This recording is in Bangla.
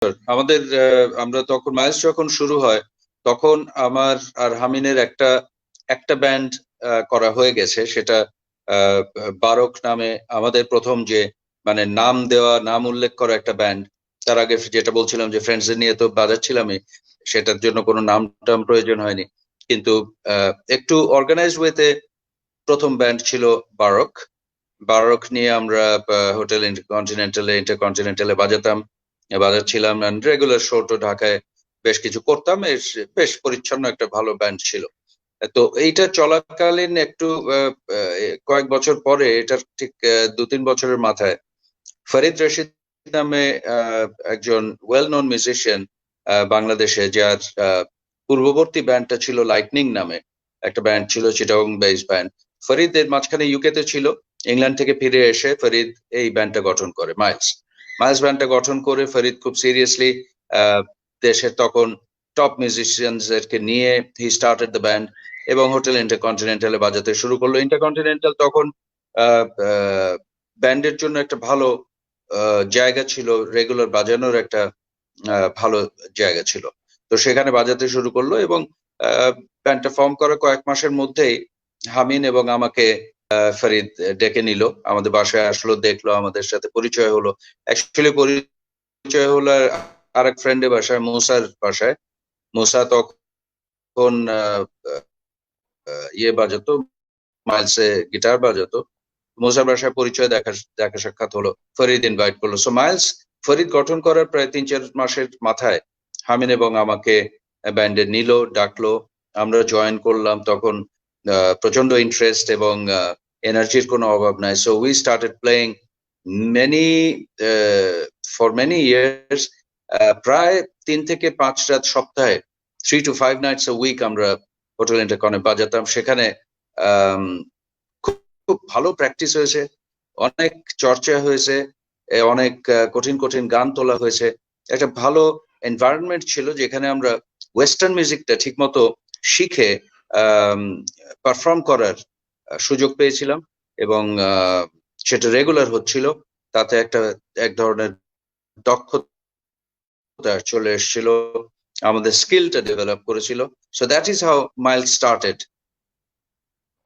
আমাদের আমরা তখন মাইলস যখন শুরু হয় তখন আমার আর হামিনের একটা ব্যান্ড করা হয়ে গেছে, সেটা বারক নামে আমাদের প্রথম যে মানে নাম উল্লেখ করা একটা ব্যান্ড। তার আগে যেটা বলছিলাম যে ফ্রেন্ডস নিয়ে তো বাজাচ্ছিলামই, সেটার জন্য কোনো নাম টাম প্রয়োজন হয়নি, কিন্তু একটু অর্গানাইজ ওয়েতে প্রথম ব্যান্ড ছিল বারক। বারক নিয়ে আমরা হোটেল ইন্টারকন্টিনেন্টালে বাজাচ্ছিলাম, রেগুলার শো টো ঢাকায় বেশ কিছু করতাম। বেশ পরিচ্ছন্ন একটা ভালো ব্যান্ড ছিল। তো এইটা চলাকালীন একটু কয়েক বছর পরে, এটার ঠিক 2-3 বছরের মাথায় ফরিদ রশিদ নামে একজন ওয়েল নোন মিউজিশিয়ান বাংলাদেশে, যার পূর্ববর্তী ব্যান্ডটা ছিল লাইটনিং নামে একটা ব্যান্ড ছিল, চিটাগং বেস ব্যান্ড। ফরিদ এর মাঝখানে ইউকেতে ছিল, ইংল্যান্ড থেকে ফিরে এসে ফরিদ এই ব্যান্ডটা গঠন করে, মাইলস ব্যান্ডটা গঠন করে ফরিদ খুব সিরিয়াসলি দেশের তখন টপ মিউজিশিয়ানদেরকে নিয়ে হি স্টার্টেড দ্য ব্যান্ড এবং হোটেল ইন্টারকন্টিনেন্টালে বাজাতে শুরু করলো। ইন্টারকন্টিনেন্টাল তখন ব্যান্ডের জন্য একটা ভালো জায়গা ছিল, রেগুলার বাজানোর একটা ভালো জায়গা ছিল। তো সেখানে বাজাতে শুরু করলো এবং ব্যান্ডটা ফর্ম করার কয়েক মাসের মধ্যেই হামিন এবং আমাকে ফরিদ ডেকে নিল, আমাদের বাসায় আসলো, দেখলো, আমাদের সাথে পরিচয় হলো। অ্যাকচুয়ালি পরিচয় হলো আরেক ফ্রেন্ডের বাসায়, মুসার বাসায়। মুসা তখন ইয়ে বাজাতো, মাইলসে গিটার বাজাতো। মুসার বাসায় পরিচয়, দেখা সাক্ষাৎ হলো, ফরিদ ইনভাইট করলো। সো মাইলস ফরিদ গঠন করার প্রায় 3-4 মাসের মাথায় হামিন এবং আমাকে ব্যান্ডে নিল, ডাকলো, আমরা জয়েন করলাম। তখন প্রচন্ড ইন্টারেস্ট এবং এনার্জির কোনো অভাব নাই। So we started playing many for many years. প্রায় 3 থেকে 5 রাত সপ্তাহে, 3 to 5 nights a week আমরা হোটেল ইন্টারকনে বাজাতাম। সেখানে খুব ভালো প্র্যাকটিস হয়েছে, অনেক চর্চা হয়েছে, অনেক কঠিন কঠিন গান তোলা হয়েছে। একটা ভালো এনভায়রনমেন্ট ছিল যেখানে আমরা ওয়েস্টার্ন মিউজিকটা ঠিক মতো শিখে পারফর্ম করার সুযোগ পেয়েছিলাম এবং সেটা রেগুলার হচ্ছিল। তাতে এক ধরনের দক্ষতা চলে এসেছিল, আমাদের স্কিলটা ডেভেলপ করেছিল। So that is how Miles started.